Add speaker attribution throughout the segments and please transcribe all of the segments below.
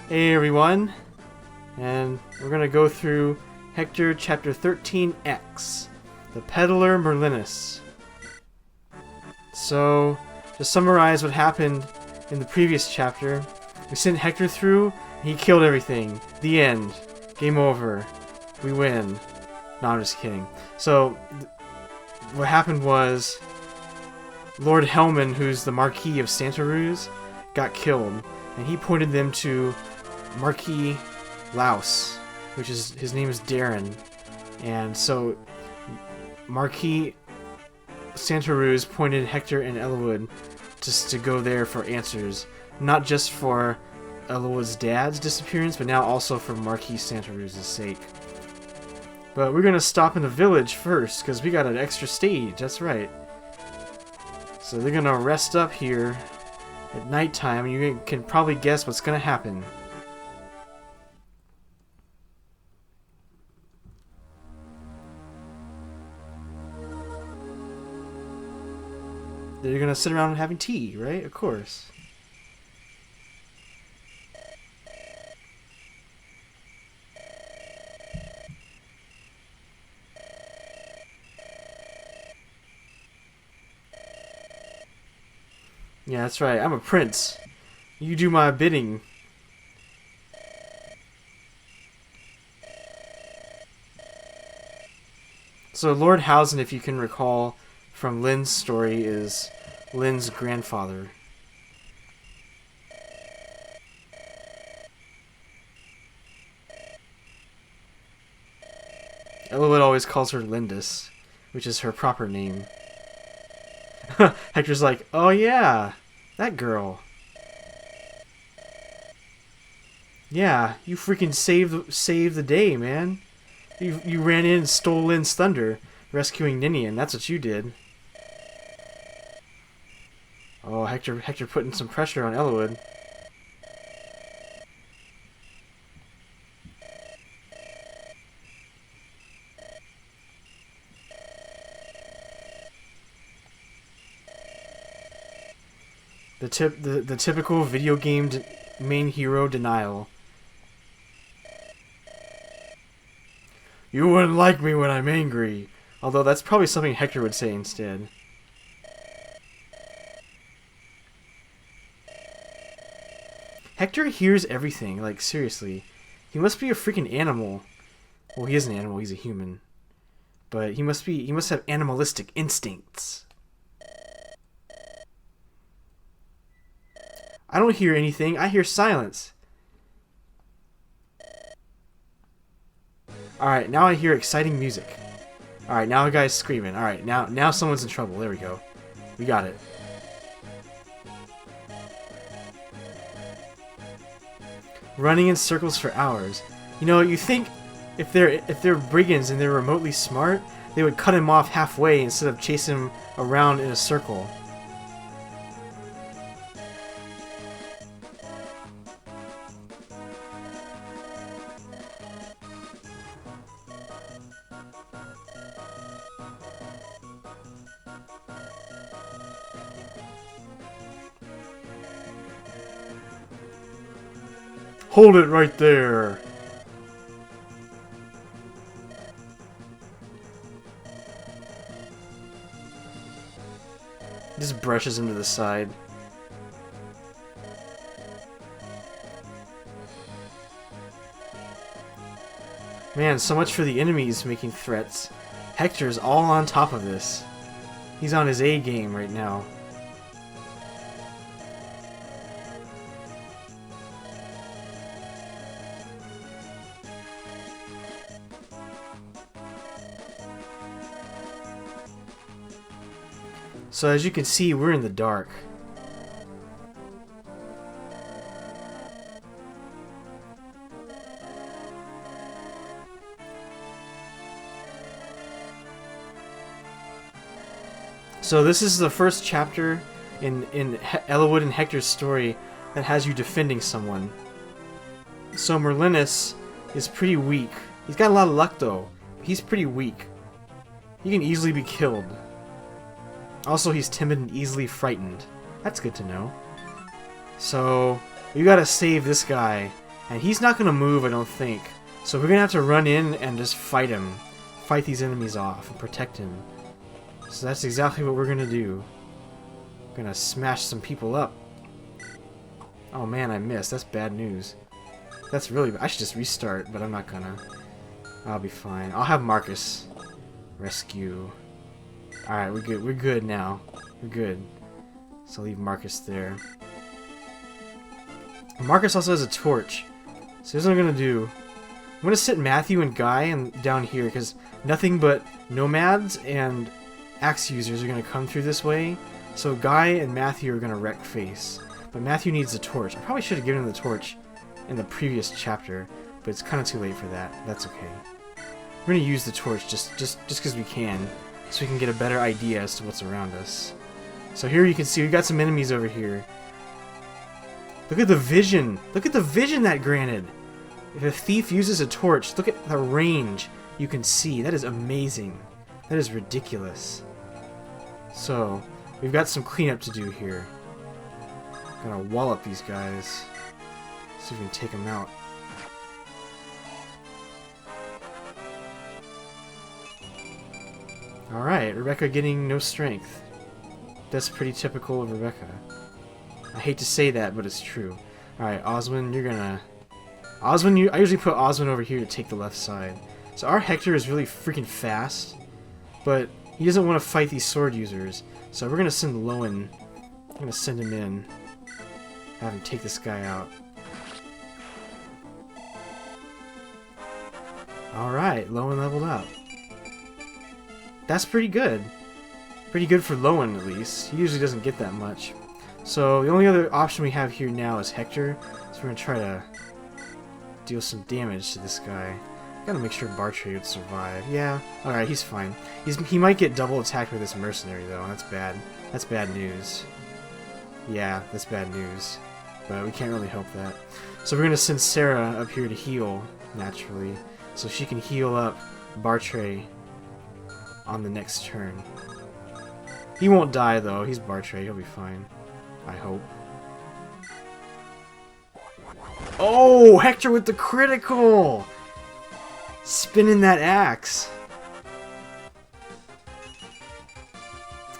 Speaker 1: Hey everyone, and we're gonna go through Hector Chapter 13X, the Peddler Merlinus. So, to summarize what happened in the previous chapter, we sent Hector through, and he killed everything. The end. Game over. We win. No, I'm just kidding. So, what happened was, Lord Hellman, who's the Marquis of Santa Ruz, got killed, and he pointed them to Marquis Laus, which is, his name is Darren. And so Marquis Santa Ruz pointed Hector and Elowood just to go there for answers, not just for Elowood's dad's disappearance, but now also for Marquis Santa Ruz's sake. But we're gonna stop in the village first because we got an extra stage. That's right. So they're gonna rest up here at nighttime, and you can probably guess what's gonna happen. They're gonna sit around having tea, right? Of course. Yeah, that's right. I'm a prince. You do my bidding. So Lord Housen, if you can recall from Lynn's story, is Lynn's grandfather. Elowood always calls her Lindis, which is her proper name. Hector's like, oh yeah, that girl. Yeah, you freaking saved the day, man. You ran in and stole Lynn's thunder, rescuing Ninian. That's what you did. Oh, Hector putting some pressure on Elowood. The typical video game main hero denial. You wouldn't like me when I'm angry. Although that's probably something Hector would say instead. Hector hears everything, like seriously. He must be a freaking animal. Well, he is an animal, he's a human. But he must have animalistic instincts. I don't hear anything, I hear silence. Alright, now I hear exciting music. Alright, now a guy's screaming. Alright, now someone's in trouble. There we go. We got it. Running in circles for hours. You know, you think if they're brigands and they're remotely smart, they would cut him off halfway instead of chasing him around in a circle. Hold it right there! Just brushes him to the side. Man, so much for the enemies making threats. Hector's all on top of this. He's on his A game right now. So as you can see, we're in the dark. So this is the first chapter in Elowood and Hector's story that has you defending someone. So Merlinus is pretty weak. He's got a lot of luck though. He's pretty weak. He can easily be killed. Also, he's timid and easily frightened. That's good to know. So, we gotta save this guy. And he's not going to move, I don't think. So we're going to have to run in and just fight him. Fight these enemies off and protect him. So that's exactly what we're going to do. We're going to smash some people up. Oh man, I missed. That's bad news. That's really bad. I should just restart, but I'm not gonna. I'll be fine. I'll have Marcus rescue. Alright, we're good. We're good now. We're good. So I'll leave Marcus there. Marcus also has a torch. So here's what I'm gonna do. I'm gonna sit Matthew and Guy down here, because nothing but nomads and axe users are gonna come through this way. So Guy and Matthew are gonna wreck face. But Matthew needs a torch. I probably should have given him the torch in the previous chapter, but it's kind of too late for that. That's okay. We're going to use the torch just because we can, so we can get a better idea as to what's around us. So here you can see we've got some enemies over here. Look at the vision! Look at the vision that granted! If a thief uses a torch, look at the range you can see. That is amazing. That is ridiculous. So, we've got some cleanup to do here. Gotta wallop these guys. See if we can take them out. Alright, Rebecca getting no strength. That's pretty typical of Rebecca. I hate to say that, but it's true. Alright, Oswin, you're gonna... Oswin, I usually put Oswin over here to take the left side. So our Hector is really freaking fast, but he doesn't want to fight these sword users. So we're gonna send Lowen. I'm gonna send him in. Have him take this guy out. Alright, Lowen leveled up. That's pretty good. Pretty good for Lowen, at least. He usually doesn't get that much. So the only other option we have here now is Hector. So we're going to try to deal some damage to this guy. Gotta make sure Bartray would survive. Yeah, alright, he's fine. He might get double attacked by this mercenary, though. That's bad. That's bad news. Yeah, that's bad news. But we can't really help that. So we're going to send Sarah up here to heal, naturally. So she can heal up Bartray on the next turn. He won't die, though. He's Bartray. He'll be fine. I hope. Oh! Hector with the critical! Spinning that axe.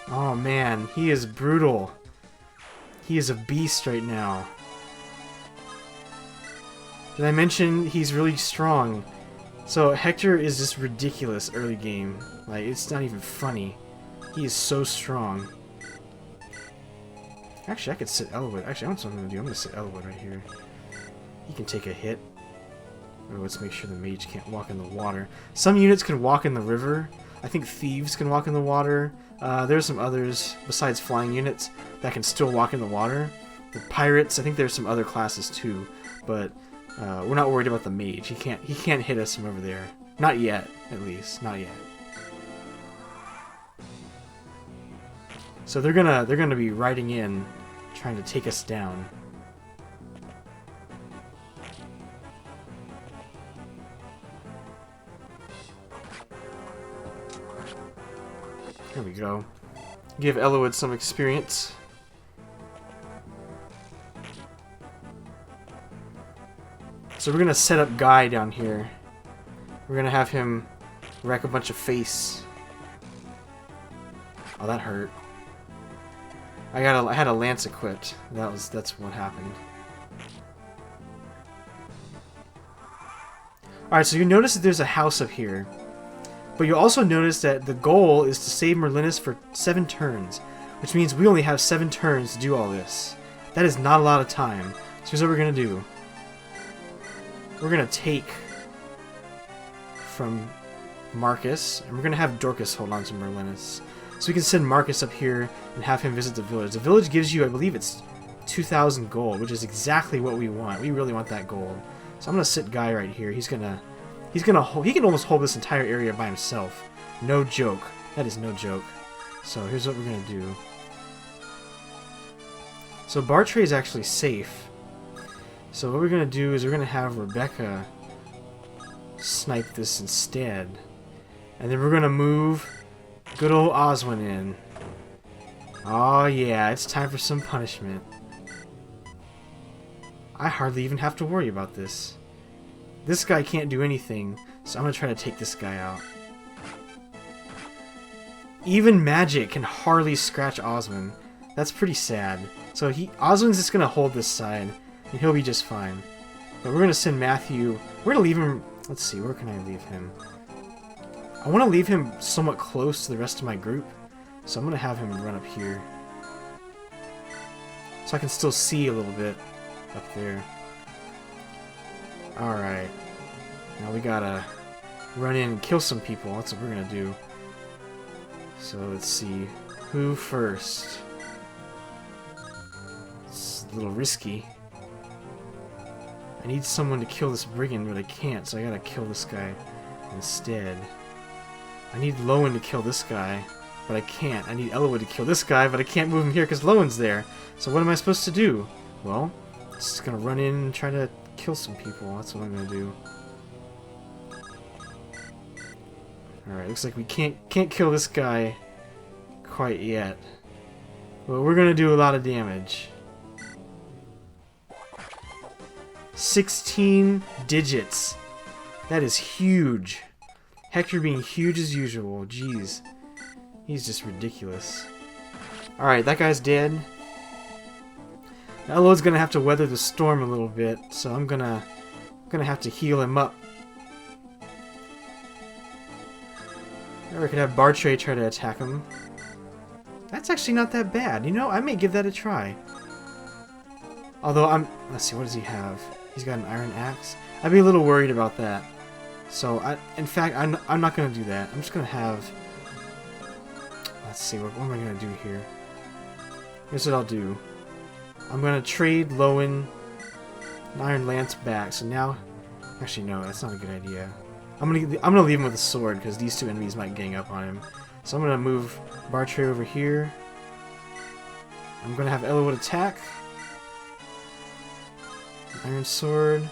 Speaker 1: Oh, man. He is brutal. He is a beast right now. Did I mention he's really strong? So Hector is just ridiculous early game. Like, it's not even funny. He is so strong. Actually, I could sit Elwood. Actually, I want something to do. I'm going to sit Elwood right here. He can take a hit. Oh, let's make sure the mage can't walk in the water. Some units can walk in the river. I think thieves can walk in the water. There's some others besides flying units that can still walk in the water. The pirates, I think there's some other classes too, but we're not worried about the mage. He can't hit us from over there. Not yet, at least. Not yet. So they're gonna be riding in, trying to take us down. There we go. Give Elowood some experience. So we're gonna set up Guy down here. We're gonna have him wreck a bunch of face. Oh, that hurt. I had a lance equipped. That's what happened. Alright, so you notice that there's a house up here. But you'll also notice that the goal is to save Merlinus for 7 turns, which means we only have 7 turns to do all this. That is not a lot of time. So here's what we're going to do. We're going to take from Marcus, and we're going to have Dorcas hold on to Merlinus. So we can send Marcus up here and have him visit the village. The village gives you, I believe it's 2,000 gold, which is exactly what we want. We really want that gold. So I'm going to sit Guy right here. He can almost hold this entire area by himself. No joke. That is no joke. So here's what we're gonna do. So Bartray is actually safe. So what we're gonna do is we're gonna have Rebecca snipe this instead. And then we're gonna move good old Oswin in. Oh yeah, it's time for some punishment. I hardly even have to worry about this. This guy can't do anything, so I'm gonna try to take this guy out. Even magic can hardly scratch Osmond. That's pretty sad. So Osmond's just gonna hold this side, and he'll be just fine. But we're gonna send Matthew. We're gonna leave him. Let's see, where can I leave him? I want to leave him somewhat close to the rest of my group, so I'm gonna have him run up here, so I can still see a little bit up there. All right, now we gotta run in and kill some people. That's what we're gonna do. So let's see, who first? It's a little risky. I need someone to kill this brigand, but I can't, so I gotta kill this guy instead. I need Lowen to kill this guy, but I can't. I need Elowood to kill this guy, but I can't move him here because Lowen's there. So what am I supposed to do? Well, I'm just gonna run in and try to kill some people. That's what I'm gonna do. Alright, looks like we can't kill this guy quite yet. But we're gonna do a lot of damage. 16 digits. That is huge. Hector being huge as usual. Jeez. He's just ridiculous. Alright, that guy's dead. Elo's gonna have to weather the storm a little bit, so I'm gonna have to heal him up. Or I could have Bartray try to attack him. That's actually not that bad. You know, I may give that a try. Although let's see, what does he have? He's got an iron axe. I'd be a little worried about that. So, in fact, I'm not going to do that. I'm just going to have... Let's see, what am I going to do here? Here's what I'll do. I'm going to trade Lowen an Iron Lance back. So now... Actually, no, that's not a good idea. I'm gonna leave him with a sword, because these two enemies might gang up on him. So I'm going to move Bartray over here. I'm going to have Elowood attack. Iron sword.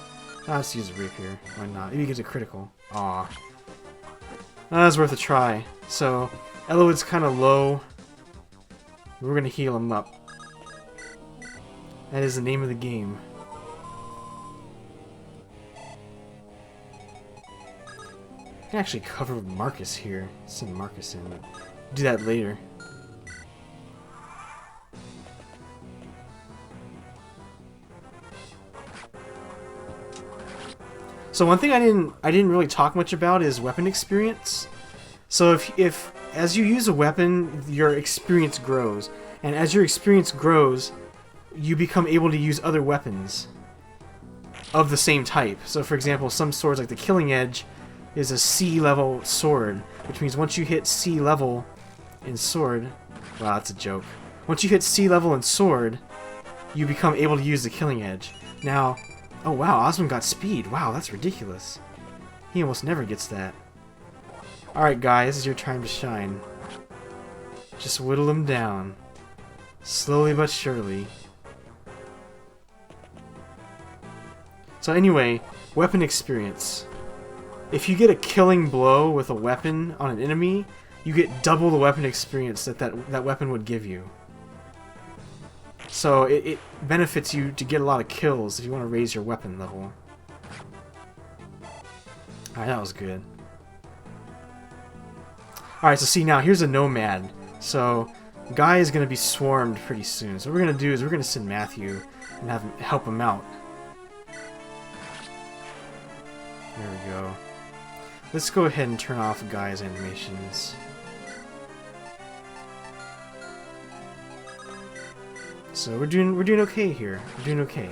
Speaker 1: Let's use a rapier. Why not? Maybe he gets a critical. Aw. That was worth a try. So, Elowood's kind of low. We're going to heal him up. That is the name of the game. I can actually cover Marcus here. Send Marcus in. Do that later. So one thing I didn't really talk much about is weapon experience. So if as you use a weapon, your experience grows, and as your experience grows, you become able to use other weapons of the same type. So for example, some swords like the Killing Edge is a C level sword, which means once you hit C level in sword, wow, that's a joke. Once you hit C level in sword, you become able to use the Killing Edge. Now, oh wow, Osmond got speed. Wow, that's ridiculous. He almost never gets that. Alright guys, this is your time to shine. Just whittle him down. Slowly but surely. So anyway, weapon experience. If you get a killing blow with a weapon on an enemy, you get double the weapon experience that weapon would give you. So it benefits you to get a lot of kills if you want to raise your weapon level. Alright, that was good. Alright, so see now, here's a nomad. So, Guy is going to be swarmed pretty soon. So what we're going to do is we're going to send Matthew and have him help him out. There we go. Let's go ahead and turn off Guy's animations. So we're doing okay here. We're doing okay.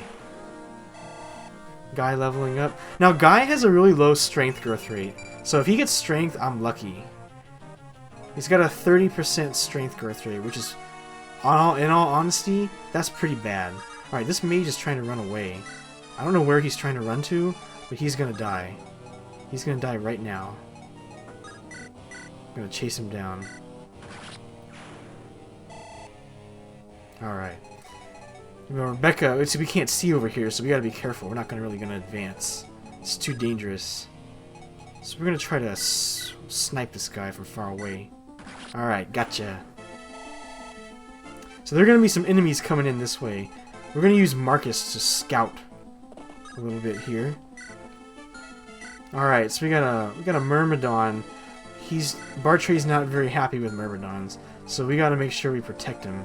Speaker 1: Guy leveling up. Now Guy has a really low strength growth rate. So if he gets strength, I'm lucky. He's got a 30% strength growth rate, which is, in all honesty, that's pretty bad. Alright, this mage is trying to run away. I don't know where he's trying to run to, but he's gonna die. He's gonna die right now. I'm gonna chase him down. Alright. Rebecca, we can't see over here, so we gotta be careful. We're not really gonna advance. It's too dangerous. So we're gonna try to snipe this guy from far away. Alright, gotcha. So there are gonna be some enemies coming in this way. We're gonna use Marcus to scout a little bit here. Alright, so we got a Myrmidon. Bartray's not very happy with Myrmidons, so we gotta make sure we protect him.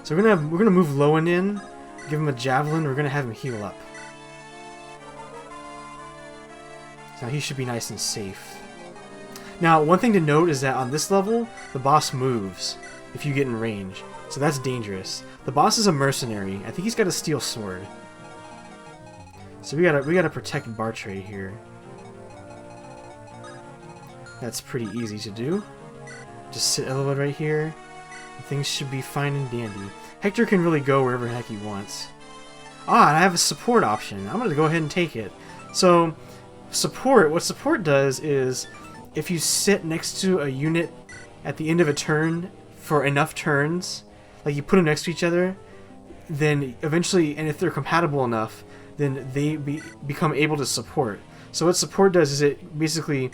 Speaker 1: So we're gonna move Lowen in, give him a javelin, we're gonna have him heal up. Now he should be nice and safe. Now, one thing to note is that on this level, the boss moves if you get in range. So that's dangerous. The boss is a mercenary. I think he's got a steel sword. So we gotta protect Bartray here. That's pretty easy to do. Just sit Elowood right here. Things should be fine and dandy. Hector can really go wherever the heck he wants. Ah, and I have a support option. I'm gonna go ahead and take it. So, what support does is, if you sit next to a unit at the end of a turn for enough turns, like you put them next to each other, then eventually, and if they're compatible enough, then they become able to support. So what support does is it basically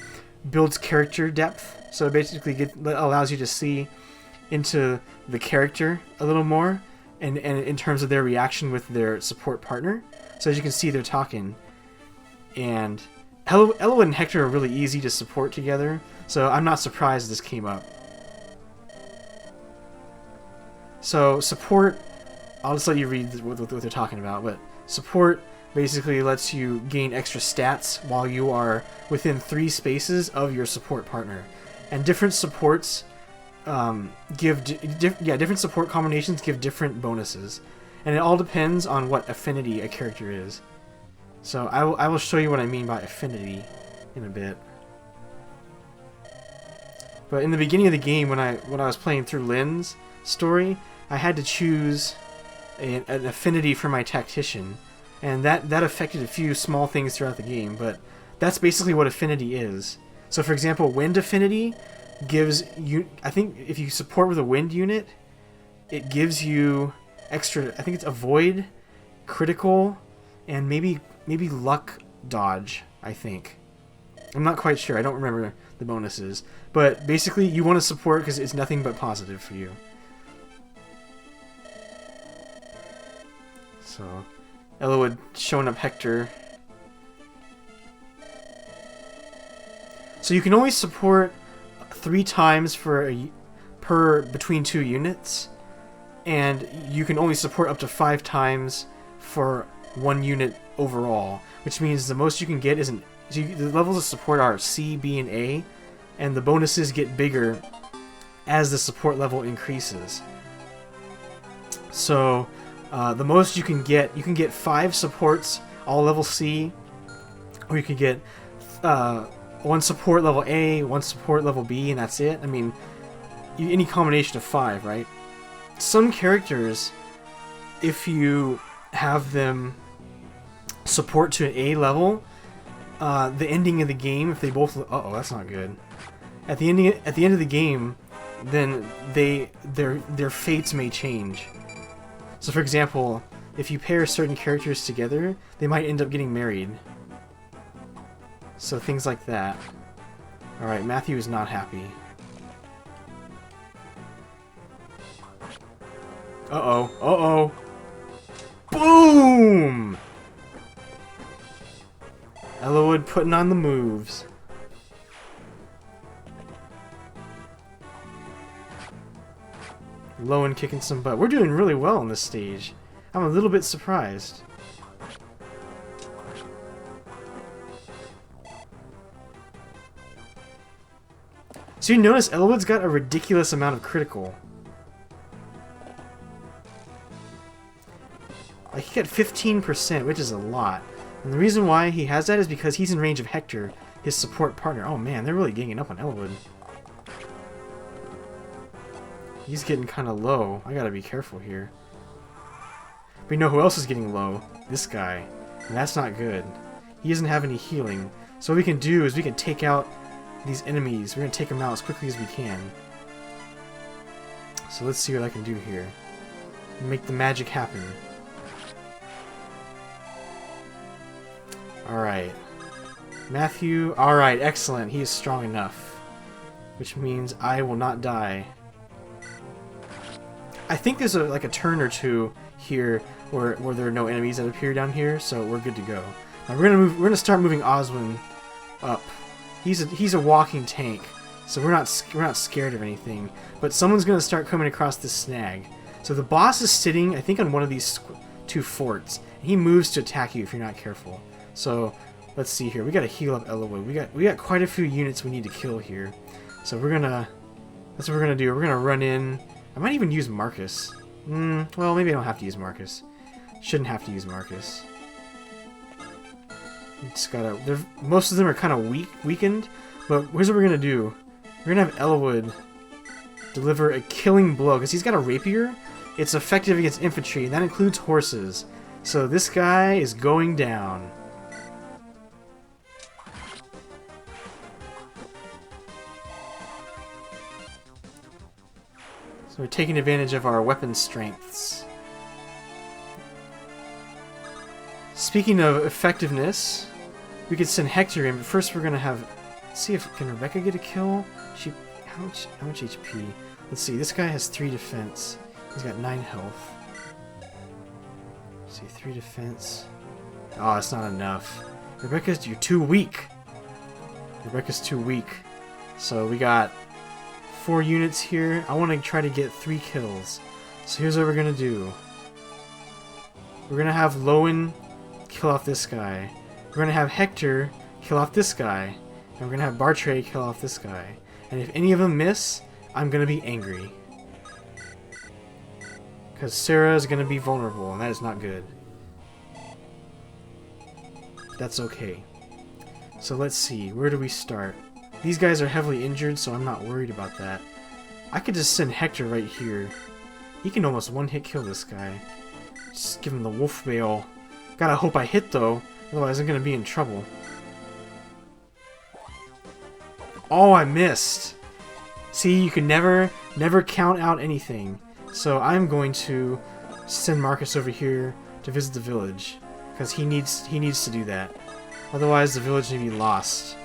Speaker 1: builds character depth. So it basically allows you to see into the character a little more, and in terms of their reaction with their support partner. So as you can see, they're talking. And Elowood and Hector are really easy to support together, so I'm not surprised this came up. So support, I'll just let you read what they're talking about, but support basically lets you gain extra stats while you are within 3 spaces of your support partner. And different supports different support combinations give different bonuses. And it all depends on what affinity a character is. So I will show you what I mean by affinity in a bit. But in the beginning of the game, when I was playing through Lynn's story, I had to choose an affinity for my tactician, and that affected a few small things throughout the game. But that's basically what affinity is. So, for example, wind affinity gives you, I think, if you support with a wind unit, it gives you extra. I think it's avoid, critical, and maybe luck dodge, I think. I'm not quite sure. I don't remember the bonuses. But basically, you want to support because it's nothing but positive for you. So, Elowood showing up Hector. So you can only support 3 times per between 2 units, and you can only support up to 5 times for 1 unit overall, which means the most you can get isn't. The levels of support are C, B, and A, and the bonuses get bigger as the support level increases. So the most you can get 5 supports, all level C, or you can get 1 support level A, 1 support level B, and that's it. I mean, any combination of 5, right? Some characters, if you have them support to an A level, the ending of the game, if they both, that's not good. At the end of the game, then their fates may change. So, for example, if you pair certain characters together, they might end up getting married. So things like that. All right, Matthew is not happy. Uh-oh. Boom! Elowood putting on the moves. Lowen kicking some butt. We're doing really well on this stage. I'm a little bit surprised. So you notice Elowood's got a ridiculous amount of critical. Like, he got 15%, which is a lot. And the reason why he has that is because he's in range of Hector, his support partner. Oh man, they're really ganging up on Elowood. He's getting kind of low. I gotta be careful here. But you know who else is getting low? This guy. And that's not good. He doesn't have any healing. So what we can do is we can take out these enemies. We're gonna take them out as quickly as we can. So let's see what I can do here. Make the magic happen. Alright. Matthew. Alright, excellent. He is strong enough. Which means I will not die. I think there's like a turn or two here where there are no enemies that appear down here, so we're good to go. Now we're gonna start moving Oswin up. He's a walking tank, so we're not scared of anything. But someone's gonna start coming across this snag. So the boss is sitting, I think, on one of these 2 forts. And he moves to attack you if you're not careful. So let's see here. We gotta heal up Elowood. We got quite a few units we need to kill here. So that's what we're gonna do. We're gonna run in. I might even use Marcus. Well, maybe I don't have to use Marcus. Shouldn't have to use Marcus. Just gotta. Most of them are kind of weakened, but here's what we're gonna do. We're gonna have Elowood deliver a killing blow because he's got a rapier. It's effective against infantry, and that includes horses. So this guy is going down. So we're taking advantage of our weapon strengths. Speaking of effectiveness, we could send Hector in, but first we're gonna have. Let's see if can Rebecca get a kill. How much HP? Let's see. This guy has 3 defense. He's got 9 health. Let's see, 3 defense. Oh, it's not enough. Rebecca's, you're too weak. Rebecca's too weak. So we got 4 units here. I want to try to get 3 kills. So here's what we're gonna do. We're gonna have Lowen kill off this guy. We're gonna have Hector kill off this guy. And we're gonna have Bartray kill off this guy. And if any of them miss, I'm gonna be angry. Because Sarah is gonna be vulnerable, and that is not good. That's okay. So let's see, where do we start? These guys are heavily injured, so I'm not worried about that. I could just send Hector right here. He can almost one-hit kill this guy. Just give him the wolf bale. Gotta hope I hit, though, otherwise I'm gonna be in trouble. Oh, I missed! See, you can never count out anything. So I'm going to send Marcus over here to visit the village, because he needs to do that. Otherwise, the village may be lost.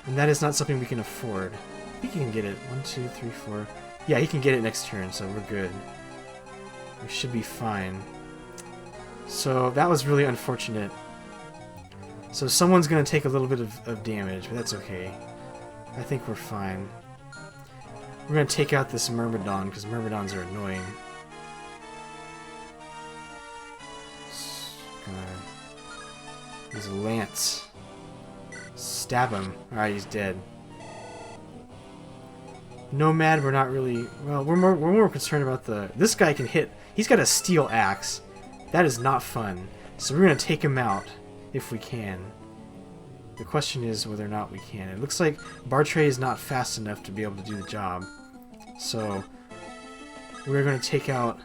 Speaker 1: And that is not something we can afford. I think he can get it. 1, 2, 3, 4. Yeah, he can get it next turn, so we're good. We should be fine. So that was really unfortunate. So someone's going to take a little bit of damage, but that's okay. I think we're fine. We're going to take out this Myrmidon, because Myrmidons are annoying. Use a lance. Stab him. Alright, he's dead. Nomad, we're not really... Well, we're more concerned about the... This guy can hit... He's got a steel axe. That is not fun. So we're going to take him out, if we can. The question is whether or not we can. It looks like Bartray is not fast enough to be able to do the job. So we're going to take out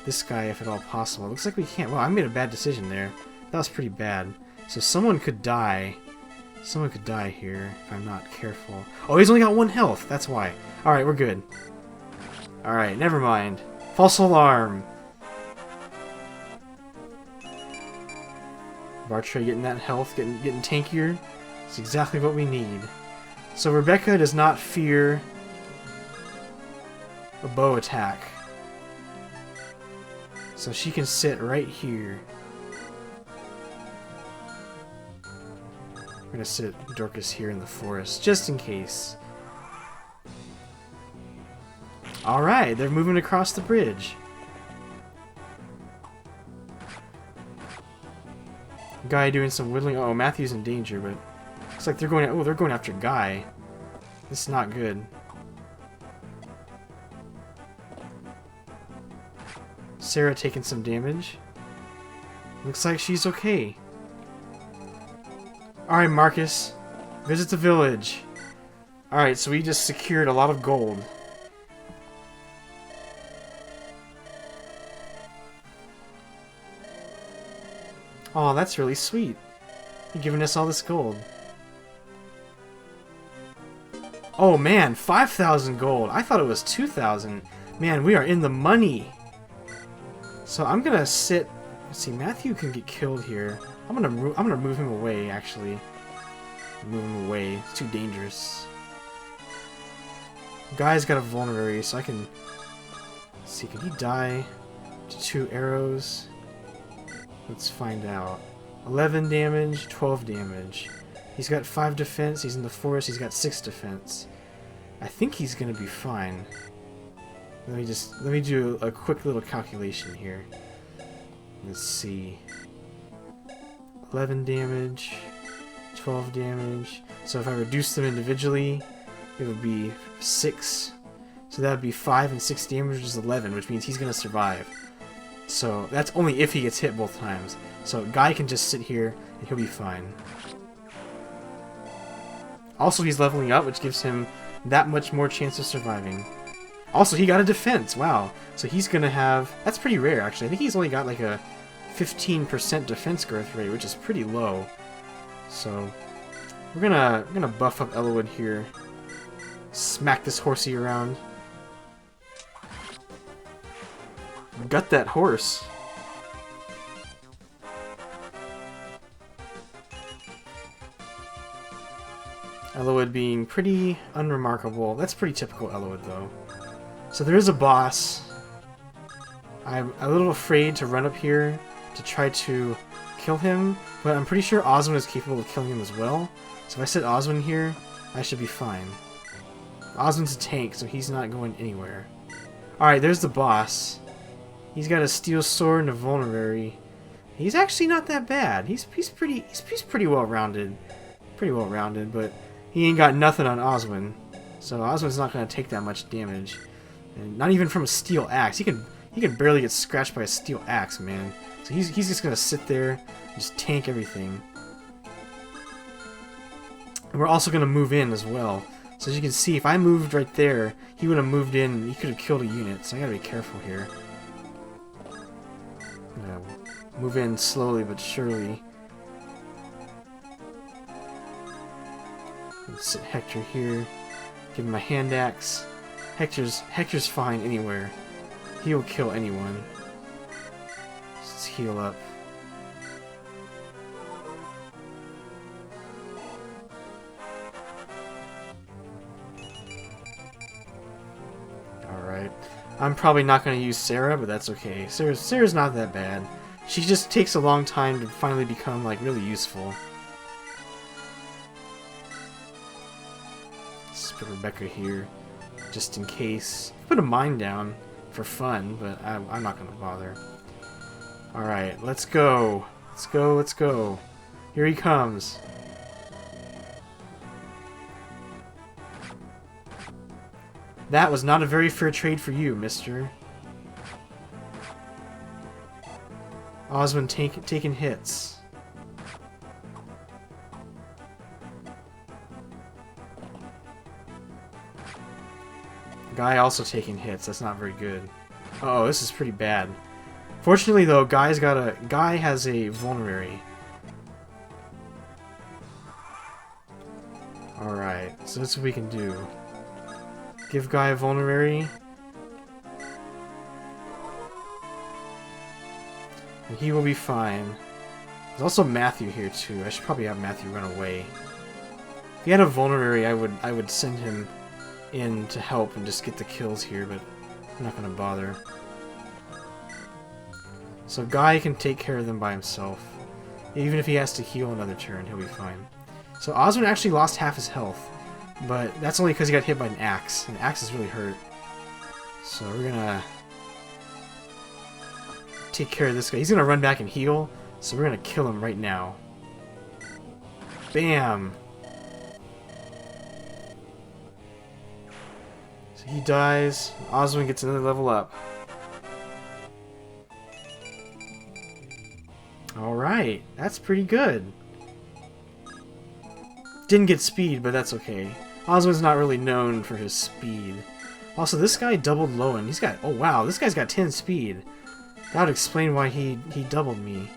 Speaker 1: this guy if at all possible. It looks like we can't. Well, I made a bad decision there. That was pretty bad. So someone could die. Someone could die here if I'm not careful. Oh, he's only got 1 health. That's why. Alright, we're good. Alright, never mind. False alarm. Bartray getting that health, getting tankier. It's exactly what we need. So Rebecca does not fear a bow attack. So she can sit right here. We're gonna sit Dorcas here in the forest, just in case. Alright, they're moving across the bridge. Guy doing some whittling. Oh, Matthew's in danger, but looks like they're going. Oh, they're going after Guy. This is not good. Sarah taking some damage. Looks like she's okay. Alright, Marcus. Visit the village. Alright, so we just secured a lot of gold. Oh, that's really sweet. You're giving us all this gold. Oh man, 5,000 gold. I thought it was 2,000. Man, we are in the money. So I'm gonna sit. Let's see, Matthew can get killed here. I'm gonna move him away. Actually, move him away. It's too dangerous. Guy's got a vulnerary, so I can. Let's see, can he die? to 2 arrows. Let's find out. 11 damage, 12 damage. He's got 5 defense, he's in the forest, he's got 6 defense. I think he's gonna be fine. Let me do a quick little calculation here. Let's see. 11 damage, 12 damage. So if I reduce them individually, it would be 6. So that would be 5 and 6 damage, which is 11, which means he's gonna survive. So that's only if he gets hit both times. So Guy can just sit here and he'll be fine. Also, he's leveling up, which gives him that much more chance of surviving. Also, he got a defense. Wow. So he's gonna have... That's pretty rare, actually. I think he's only got like a 15% defense growth rate, which is pretty low. So we're gonna buff up Elowood here. Smack this horsey around. Gut that horse. Elowood being pretty unremarkable. That's pretty typical Elowood, though. So there is a boss. I'm a little afraid to run up here to try to kill him, but I'm pretty sure Oswin is capable of killing him as well. So if I set Oswin here, I should be fine. Oswin's a tank, so he's not going anywhere. Alright, there's the boss. He's got a steel sword and a vulnerary. He's actually not that bad. He's pretty well rounded. Pretty well rounded, but he ain't got nothing on Oswin. So Oswin's not gonna take that much damage. And not even from a steel axe. He can barely get scratched by a steel axe, man. So he's just gonna sit there and just tank everything. And we're also gonna move in as well. So as you can see, if I moved right there, he would have moved in and he could have killed a unit. So I gotta be careful here. Move in slowly but surely. Let's sit Hector here. Give him my hand axe. Hector's fine anywhere. He'll kill anyone. Let's heal up. Alright. I'm probably not going to use Sarah, but that's okay. Sarah's not that bad. She just takes a long time to finally become, like, really useful. Let's put Rebecca here, just in case. Put a mine down for fun, but I'm not going to bother. Alright, let's go. Let's go, let's go. Here he comes. That was not a very fair trade for you, mister. Oswin taking hits. Guy also taking hits. That's not very good. Uh oh, this is pretty bad. Fortunately, though, Guy has a vulnerary. Alright, so that's what we can do. Give Guy a vulnerary. And he will be fine. There's also Matthew here too. I should probably have Matthew run away. If he had a vulnerary, I would send him in to help and just get the kills here, but I'm not gonna bother. So Guy can take care of them by himself. Even if he has to heal another turn, he'll be fine. So Oswin actually lost half his health, but that's only because he got hit by an axe. And the axe is really hurt. So we're gonna take care of this guy. He's gonna run back and heal, so we're gonna kill him right now. Bam! So he dies. Oswin gets another level up. Alright, that's pretty good. Didn't get speed, but that's okay. Oswin's not really known for his speed. Also, this guy doubled Lowen. He's got... Oh wow, this guy's got 10 speed. That would explain why he doubled me.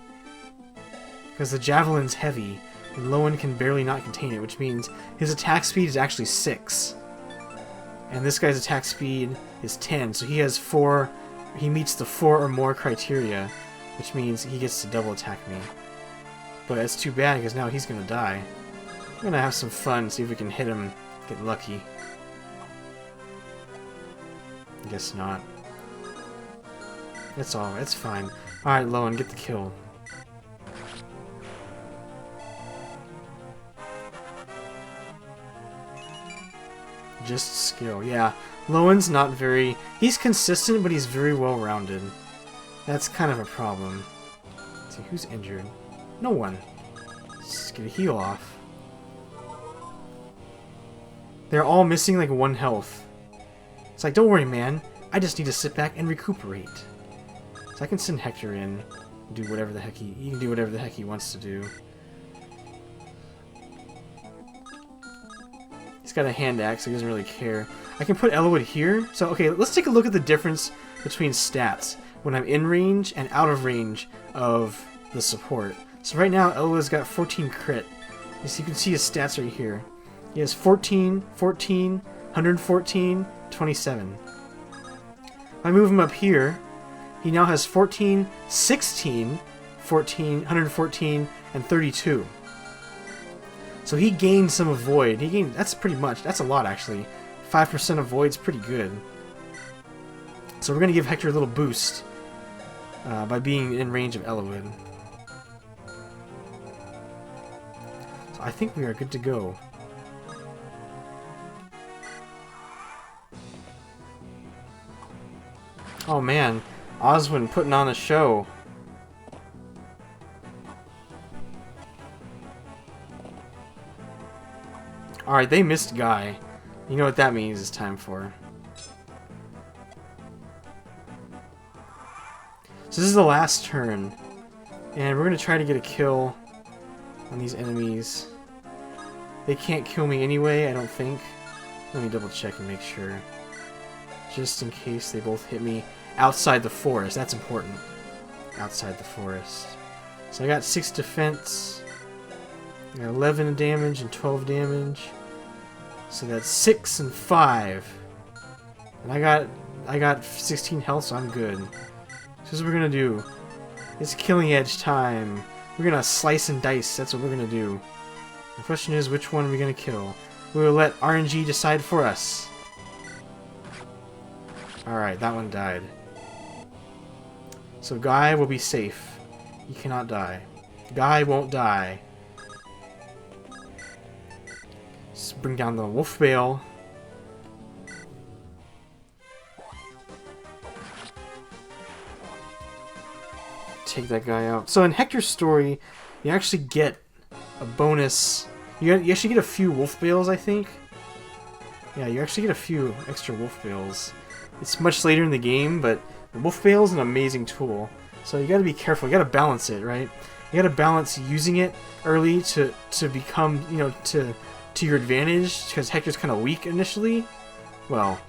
Speaker 1: Because the javelin's heavy, and Lowen can barely not contain it, which means his attack speed is actually 6. And this guy's attack speed is 10, so he has 4... He meets the 4 or more criteria, which means he gets to double attack me. But it's too bad, because now he's gonna die. I'm gonna have some fun, see if we can hit him, get lucky. I guess not. That's all. It's fine. Alright, Lowen, get the kill. Just skill. Yeah. Lowen's not very... He's consistent, but he's very well-rounded. That's kind of a problem. Let's see, who's injured? No one. Let's get a heal off. They're all missing like 1 health. It's like, don't worry, man. I just need to sit back and recuperate. So I can send Hector in, and do whatever the heck he can do whatever the heck he wants to do. He's got a hand axe, so he doesn't really care. I can put Elowood here. So okay, let's take a look at the difference between stats when I'm in range and out of range of the support. So right now, Elowood's got 14 crit. As you can see his stats right here. He has 14, 14, 114, 27. If I move him up here, he now has 14, 16, 14, 114, and 32. So he gained some of Void. That's pretty much, that's a lot actually. 5% of Void's pretty good. So we're going to give Hector a little boost by being in range of Elowood. So I think we are good to go. Oh man, Oswin putting on a show. Alright, they missed Guy. You know what that means it's time for. So this is the last turn. And we're going to try to get a kill on these enemies. They can't kill me anyway, I don't think. Let me double check and make sure. Just in case they both hit me outside the forest. That's important. Outside the forest. So I got 6 defense. I got 11 damage and 12 damage. So that's 6 and 5. And I got 16 health, so I'm good. So this is what we're gonna do. It's killing edge time. We're gonna slice and dice. That's what we're gonna do. The question is, which one are we gonna kill? We will let RNG decide for us. Alright, that one died. So Guy will be safe. He cannot die. Guy won't die. Let's bring down the wolf bale. Take that guy out. So in Hector's story, you actually get a bonus. You actually get a few wolf bales, I think. Yeah, you actually get a few extra wolf bales. It's much later in the game, but the wolf bale is an amazing tool. So you gotta be careful. You gotta balance it, right? You gotta balance using it early to become, you know, to your advantage, because Hector's kind of weak initially. Well,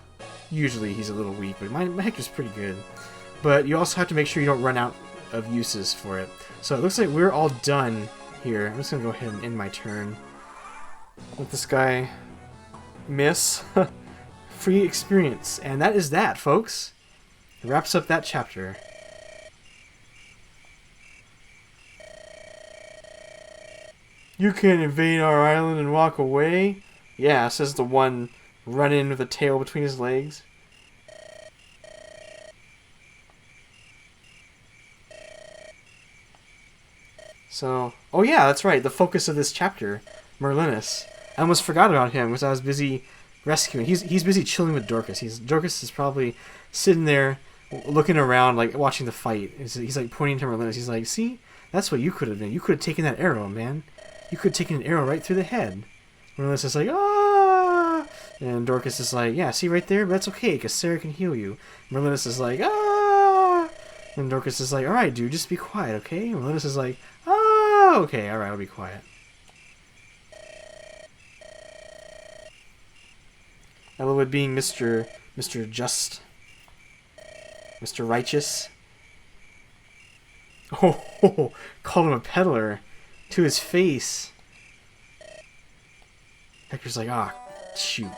Speaker 1: usually he's a little weak, but my Hector's pretty good. But you also have to make sure you don't run out of uses for it. So it looks like we're all done here. I'm just gonna go ahead and end my turn. Let this guy miss. Free experience. And that is that, folks. It wraps up that chapter. You can invade our island and walk away? Yeah, says the one running with a tail between his legs. So, oh yeah, that's right, the focus of this chapter, Merlinus. I almost forgot about him because I was busy rescuing. He's busy chilling with Dorcas. Dorcas is probably sitting there looking around, like watching the fight. He's like pointing to Merlinus. He's like, "See, that's what you could have done. You could have taken that arrow, man. You could have taken an arrow right through the head." Merlinus is like, "Ah!" And Dorcas is like, "Yeah, see right there? But that's okay, because Sarah can heal you." Merlinus is like, "Ah!" And Dorcas is like, "All right, dude, just be quiet, okay?" And Merlinus is like, "Ah, okay, all right, I'll be quiet." Elowood being Mr. Just, Mr. Righteous. Oh, called him a peddler to his face. Hector's like, ah, shoot.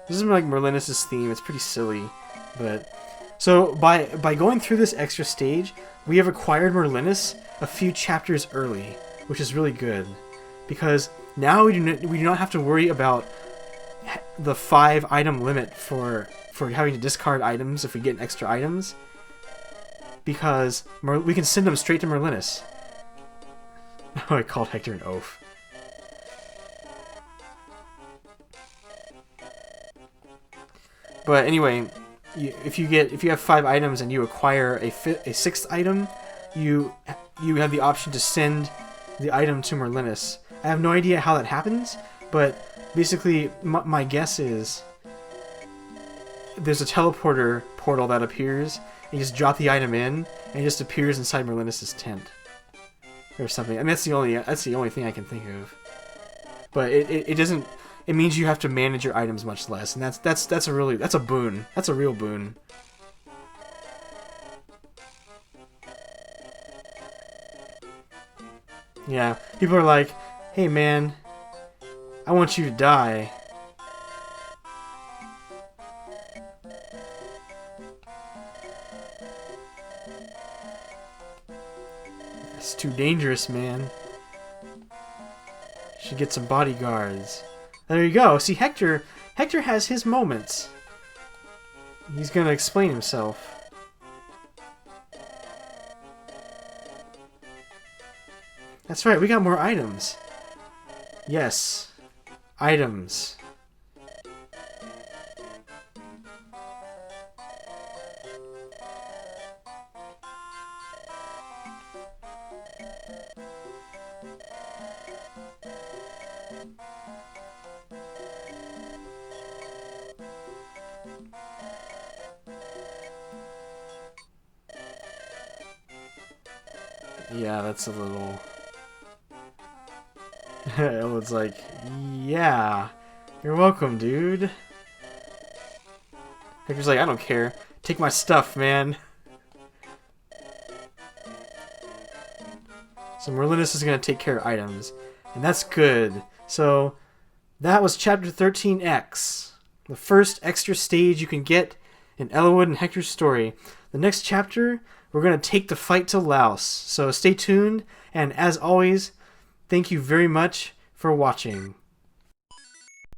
Speaker 1: This is like Merlinus' theme. It's pretty silly, but so by going through this extra stage, we have acquired Merlinus a few chapters early, which is really good because now we do not have to worry about the 5 item limit for for having to discard items if we get extra items, because we can send them straight to Merlinus. Oh, I called Hector an oaf. But anyway, if you have 5 items and you acquire a 6th item, you have the option to send the item to Merlinus. I have no idea how that happens, but basically my guess is there's a teleporter portal that appears, and you just drop the item in, and it just appears inside Merlinus' tent or something. I mean, that's the only thing I can think of. But it doesn't. It means you have to manage your items much less, and that's a boon. That's a real boon. Yeah, people are like, "Hey man, I want you to die." It's too dangerous, man. Should get some bodyguards. There you go. See, Hector has his moments. He's gonna explain himself. That's right, we got more items. Yes. Items. Yeah, that's a little... Elwood's like, yeah, you're welcome, dude. Hector's like, I don't care. Take my stuff, man. So Merlinus is going to take care of items. And that's good. So that was Chapter 13X. The first extra stage you can get in Elwood and Hector's story. The next chapter, we're going to take the fight to Laos. So stay tuned. And as always, thank you very much for watching.